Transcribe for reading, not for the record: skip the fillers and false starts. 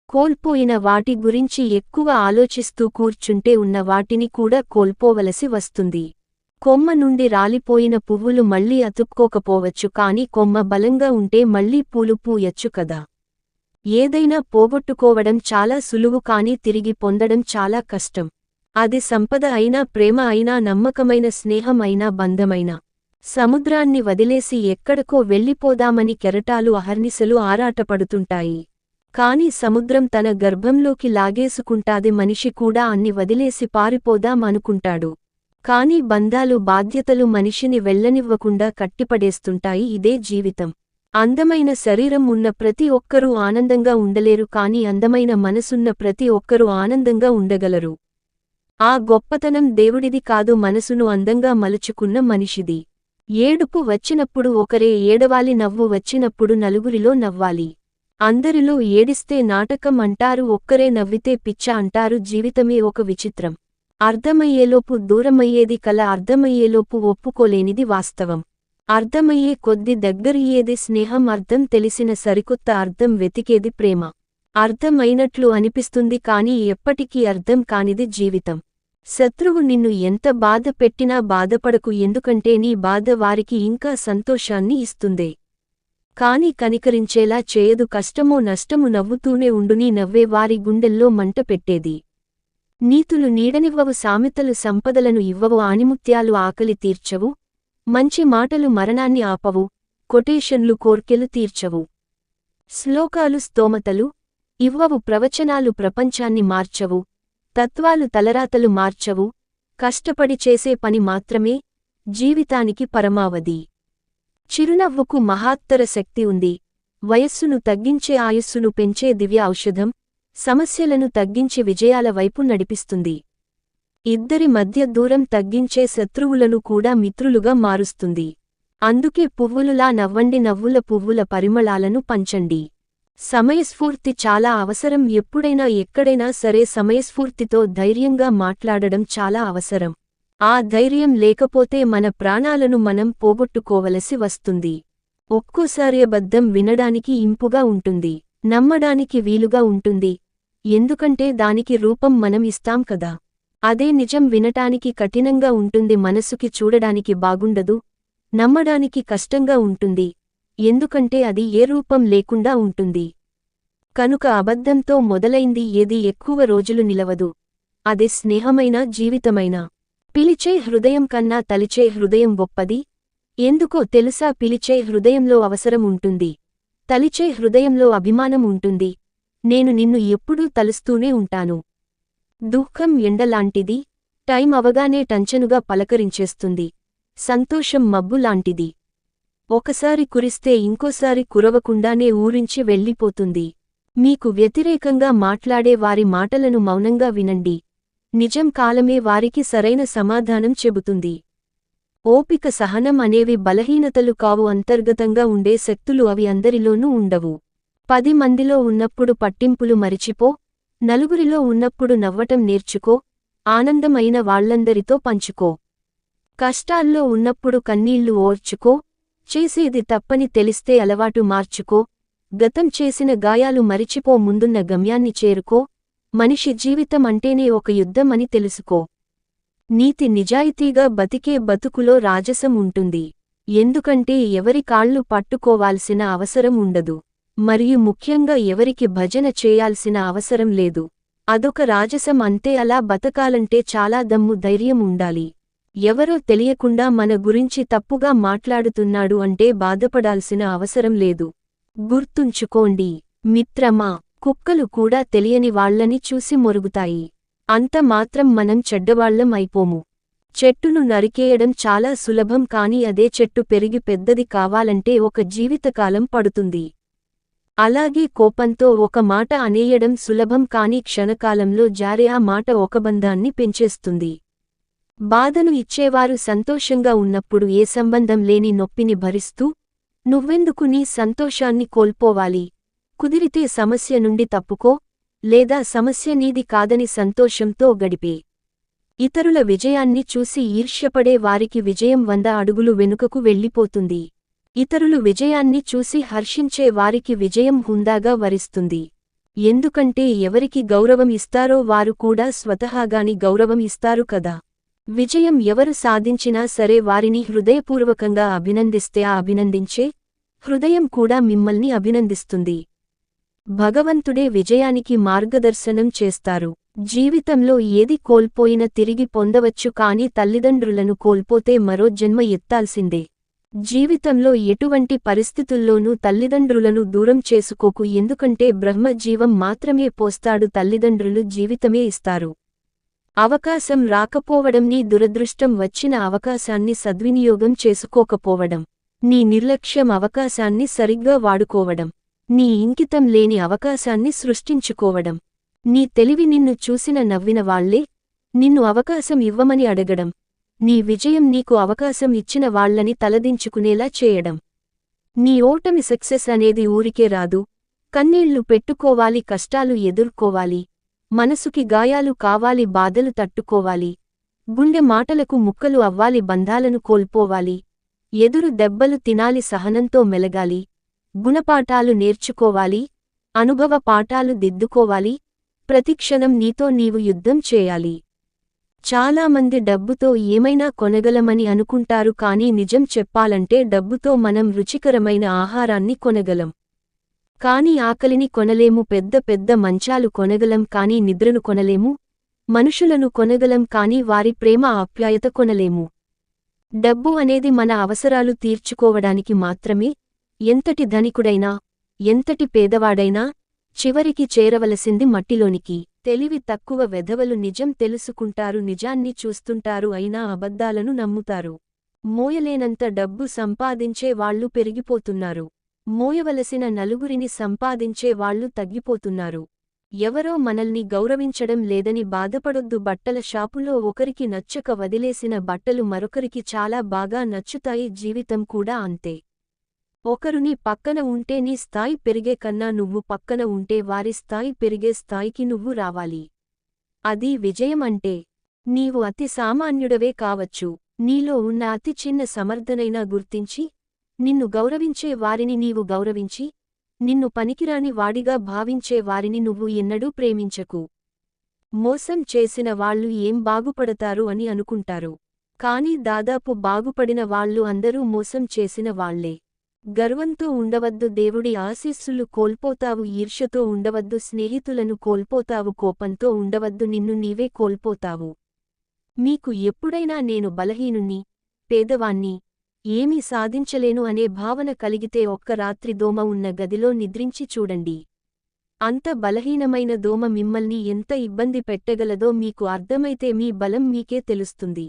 కోల్పోయిన వాటి గురించి ఎక్కువ ఆలోచిస్తూ కూర్చుంటే ఉన్న వాటిని కూడా కోల్పోవలసి వస్తుంది. కొమ్మ నుండి రాలిపోయిన పువ్వులు మళ్లీ అతుక్కోకపోవచ్చు, కాని కొమ్మ బలంగా ఉంటే మళ్లీ పూలు పూయచ్చు కదా. ఏదైనా పోగొట్టుకోవడం చాలా సులువు, కాని తిరిగి పొందడం చాలా కష్టం. అది సంపద అయినా, ప్రేమ అయినా, నమ్మకమైన స్నేహం అయినా, బంధమైనా. సముద్రాన్ని వదిలేసి ఎక్కడికో వెళ్ళిపోదామని కెరటాలు అహర్నిశలు ఆరాటపడుతుంటాయి. కాని సముద్రం తన గర్భంలోకి లాగేసుకుంటాది. మనిషి కూడా అన్ని వదిలేసి పారిపోదాం అనుకుంటాడు. కాని బంధాలు, బాధ్యతలు మనిషిని వెళ్ళనివ్వకుండా కట్టిపడేస్తుంటాయి. ఇదే జీవితం. అందమైన శరీరం ఉన్న ప్రతి ఒక్కరూ ఆనందంగా ఉండలేరు, కాని అందమైన మనసున్న ప్రతి ఒక్కరూ ఆనందంగా ఉండగలరు. ఆ గొప్పతనం దేవుడిది కాదు, మనసును అందంగా మలుచుకున్న మనిషిది. ఏడుపు వచ్చినప్పుడు ఒకరే ఏడవాలి, నవ్వు వచ్చినప్పుడు నలుగురిలో నవ్వాలి. అందరిలో ఏడిస్తే నాటకం అంటారు, ఒక్కరే నవ్వితే పిచ్చ అంటారు. జీవితమే ఒక విచిత్రం. అర్థమయ్యేలోపు దూరమయ్యేది కల, అర్థమయ్యేలోపు ఒప్పుకోలేనిది వాస్తవం. అర్థమయ్యే కొద్ది దగ్గరయ్యేది స్నేహం, అర్థం తెలిసిన సరికొత్త అర్థం వెతికేది ప్రేమ. అర్థం అయినట్లు అనిపిస్తుంది, కాని ఎప్పటికీ అర్థం కానిది జీవితం. శత్రువు నిన్ను ఎంత బాధ పెట్టినా బాధపడకు, ఎందుకంటే నీ బాధ వారికి ఇంకా సంతోషాన్ని ఇస్తుందే కాని కనికరించేలా చేయదు. కష్టమో నష్టము నవ్వుతూనే ఉండు, నీ నవ్వే వారి గుండెల్లో మంట పెట్టేది. నీతులు నీడనివ్వవు, సామెతలు సంపదలను ఇవ్వవు, ఆణిముత్యాలు ఆకలి తీర్చవు, మంచి మాటలు మరణాన్ని ఆపవు, కొటేషన్లు కోర్కెలు తీర్చవు, శ్లోకాలు స్తోమతలు ఇవ్వవు, ప్రవచనాలు ప్రపంచాన్ని మార్చవు, తత్వాలు తలరాతలు మార్చవు. కష్టపడి చేసే పని మాత్రమే జీవితానికి పరమావధి. చిరునవ్వుకు మహాత్తర శక్తి ఉంది. వయస్సును తగ్గించే, ఆయుస్సును పెంచే దివ్య ఔషధం. సమస్యలను తగ్గించి విజయాల వైపు నడిపిస్తుంది. ఇద్దరి మధ్య దూరం తగ్గించే, శత్రువులను కూడా మిత్రులుగా మారుస్తుంది. అందుకే పువ్వులులా నవ్వండి, నవ్వుల పువ్వుల పరిమళాలను పంచండి. సమయస్ఫూర్తి చాలా అవసరం. ఎప్పుడైనా ఎక్కడైనా సరే సమయస్ఫూర్తితో ధైర్యంగా మాట్లాడడం చాలా అవసరం. ఆ ధైర్యం లేకపోతే మన ప్రాణాలను మనం పోగొట్టుకోవలసి వస్తుంది. ఒక్కోసారి అబద్ధం వినడానికి ఇంపుగా ఉంటుంది, నమ్మడానికి వీలుగా ఉంటుంది. ఎందుకంటే దానికి రూపం మనం ఇస్తాం కదా. అదే నిజం వినటానికి కఠినంగా ఉంటుంది, మనసుకి చూడడానికి బాగుండదు, నమ్మడానికి కష్టంగా ఉంటుంది. ఎందుకంటే అది ఏ రూపం లేకుండా ఉంటుంది. కనుక అబద్ధంతో మొదలైంది ఏది ఎక్కువ రోజులు నిలవదు. అది స్నేహమైనా, జీవితమైనా. పిలిచే హృదయం కన్నా తలిచే హృదయం గొప్పది. ఎందుకో తెలుసా? పిలిచే హృదయంలో అవసరం ఉంటుంది, తలిచే హృదయంలో అభిమానం ఉంటుంది. నేను నిన్ను ఎప్పుడూ తలుస్తూనే ఉంటాను. దుఃఖం ఎండలాంటిది, టైం అవగానే టంచనుగా పలకరించేస్తుంది. సంతోషం మబ్బులాంటిది, ఒకసారి కురిస్తే ఇంకోసారి కురవకుండానే ఊరించి వెళ్ళిపోతుంది. మీకు వ్యతిరేకంగా మాట్లాడే వారి మాటలను మౌనంగా వినండి. నిజం కాలమే వారికి సరైన సమాధానం చెబుతుంది. ఓపిక, సహనం అనేవి బలహీనతలు కావు, అంతర్గతంగా ఉండే శక్తులు. అవి అందరిలోనూ ఉండవు. 10 మందిలో ఉన్నప్పుడు పట్టింపులు మరిచిపో, నలుగురిలో ఉన్నప్పుడు నవ్వటం నేర్చుకో, ఆనందం అయిన వాళ్లందరితో పంచుకో. కష్టాల్లో ఉన్నప్పుడు కన్నీళ్లు ఓర్చుకో, చేసేది తప్పని తెలిస్తే అలవాటు మార్చుకో. గతం చేసిన గాయాలు మరిచిపో, ముందున్న గమ్యాన్ని చేరుకో. మనిషి జీవితం అంటేనే ఒక యుద్ధం అని తెలుసుకో. నీతి నిజాయితీగా బతికే బతుకులో రాజసం ఉంటుంది. ఎందుకంటే ఎవరి కాళ్ళు పట్టుకోవాల్సిన అవసరం ఉండదు, మరియు ముఖ్యంగా ఎవరికి భజన చేయాల్సిన అవసరం లేదు. అదొక రాజసం అంతే. అలా బతకాలంటే చాలా దమ్ము, ధైర్యం ఉండాలి. ఎవరో తెలియకుండా మన గురించి తప్పుగా మాట్లాడుతున్నాడు అంటే బాధపడాల్సిన అవసరం లేదు. గుర్తుంచుకోండి మిత్రమా, కుక్కలు కూడా తెలియని వాళ్లని చూసి మొరుగుతాయి. అంత మాత్రం మనం చెడ్డవాళ్లం అయిపోము. చెట్టును నరికేయడం చాలా సులభం, కాని అదే చెట్టు పెరిగి పెద్దది కావాలంటే ఒక జీవితకాలం పడుతుంది. అలాగే కోపంతో ఒక మాట అనేయడం సులభం, కాని క్షణకాలంలో జారే ఆ మాట ఒక బంధాన్ని పెంచేస్తుంది. బాధను ఇచ్చేవారు సంతోషంగా ఉన్నప్పుడు ఏ సంబంధం లేని నొప్పిని భరిస్తూ, నువ్వెందుకు నీ సంతోషాన్ని కోల్పోవాలి? కుదిరితే సమస్య నుండి తప్పుకో, లేదా సమస్య నీది కాదని సంతోషంతో గడిపే. ఇతరుల విజయాన్ని చూసి ఈర్ష్యపడే వారికి విజయం 100 అడుగులు వెనుకకు వెళ్ళిపోతుంది. ఇతరులు విజయాన్ని చూసి హర్షించే వారికి విజయం హుందాగా వరిస్తుంది. ఎందుకంటే ఎవరికి గౌరవం ఇస్తారో వారు కూడా స్వతహాగాని గౌరవం ఇస్తారు కదా. విజయం ఎవరు సాధించినా సరే వారిని హృదయపూర్వకంగా అభినందిస్తే ఆ అభినందించే హృదయం కూడా మిమ్మల్ని అభినందిస్తుంది. భగవంతుడే విజయానికి మార్గదర్శనం చేస్తారు. జీవితంలో ఏది కోల్పోయినా తిరిగి పొందవచ్చు, కానీ తల్లిదండ్రులను కోల్పోతే మరో జన్మ ఎత్తాల్సిందే. జీవితంలో ఎటువంటి పరిస్థితుల్లోనూ తల్లిదండ్రులను దూరం చేసుకోకు, ఎందుకంటే బ్రహ్మ జీవం మాత్రమే పోస్తాడు, తల్లిదండ్రులు జీవితమే ఇస్తారు. అవకాశం రాకపోవడం నీ దురదృష్టం, వచ్చిన అవకాశాన్ని సద్వినియోగం చేసుకోకపోవడం నీ నిర్లక్ష్యం, అవకాశాన్ని సరిగ్గా వాడుకోవడం నీ ఇంకితం లేని అవకాశాన్ని సృష్టించుకోవడం నీ తెలివి, నిన్ను చూసిన నవ్విన వాళ్లే నిన్ను అవకాశం ఇవ్వమని అడగడం, నీ విజయం నీకు అవకాశం ఇచ్చిన వాళ్లని తలదించుకునేలా చేయడం. నీ ఓటమి, సక్సెస్ అనేది ఊరికే రాదు. కన్నీళ్లు పెట్టుకోవాలి, కష్టాలు ఎదుర్కోవాలి, మనసుకి గాయాలు కావాలి, బాధలు తట్టుకోవాలి, గుండె మాటలకు ముక్కలు అవ్వాలి, బంధాలను కోల్పోవాలి, ఎదురు దెబ్బలు తినాలి, సహనంతో మెలగాలి, గుణపాఠాలు నేర్చుకోవాలి, అనుభవ పాఠాలు దిద్దుకోవాలి, ప్రతిక్షణం నీతో నీవు యుద్ధం చేయాలి. చాలామంది డబ్బుతో ఏమైనా కొనగలమని అనుకుంటారు, కానీ నిజం చెప్పాలంటే డబ్బుతో మనం రుచికరమైన ఆహారాన్ని కొనగలం, కానీ ఆకలిని కొనలేము. పెద్ద పెద్ద మంచాలు కొనగలం, కానీ నిద్రను కొనలేము. మనుషులను కొనగలం, కానీ వారి ప్రేమ, ఆప్యాయత కొనలేము. డబ్బు అనేది మన అవసరాలు తీర్చుకోవడానికి మాత్రమే. ఎంతటి ధనికుడైనా, ఎంతటి పేదవాడైనా చివరికి చేరవలసింది మట్టిలోనికి. తెలివి తక్కువ వెధవలు నిజం తెలుసుకుంటారు, నిజాన్ని చూస్తుంటారు, అయినా అబద్ధాలను నమ్ముతారు. మోయలేనంత డబ్బు సంపాదించే వాళ్లు పెరిగిపోతున్నారు, మోయవలసిన నలుగురిని సంపాదించే వాళ్లు తగ్గిపోతున్నారు. ఎవరో మనల్ని గౌరవించడం లేదని బాధపడొద్దు. బట్టల షాపులో ఒకరికి నచ్చక వదిలేసిన బట్టలు మరొకరికి చాలా బాగా నచ్చుతాయి. జీవితం కూడా అంతే. ఒకరు నీ పక్కన ఉంటే నీ స్థాయి పెరిగే కన్నా నువ్వు పక్కన ఉంటే వారి స్థాయి పెరిగే స్థాయికి నువ్వు రావాలి. అది విజయం అంటే. నీవు అతి సామాన్యుడవే కావచ్చు, నీలో ఉన్న అతి చిన్న సమర్థనైనా గుర్తించి నిన్ను గౌరవించే వారిని నీవు గౌరవించి, నిన్ను పనికిరాని వాడిగా భావించే వారిని నువ్వు ఎన్నడూ ప్రేమించకు. మోసం చేసిన వాళ్లు ఏం బాగుపడతారు అని అనుకుంటారు, కానీ దాదాపు బాగుపడిన వాళ్లు అందరూ మోసం చేసిన వాళ్లే. గర్వంతో ఉండవద్దు, దేవుడి ఆశీస్సులు కోల్పోతావు. ఈర్ష్యతో ఉండవద్దు, స్నేహితులను కోల్పోతావు. కోపంతో ఉండవద్దు, నిన్ను నీవే కోల్పోతావు. మీకు ఎప్పుడైనా నేను బలహీనుణ్ణి, పేదవాణ్ణి, ఏమీ సాధించలేను అనే భావన కలిగితే ఒక్క రాత్రి దోమ ఉన్న గదిలో నిద్రించి చూడండి. అంత బలహీనమైన దోమ మిమ్మల్ని ఎంత ఇబ్బంది పెట్టగలదో మీకు అర్థమైతే మీ బలం మీకే తెలుస్తుంది.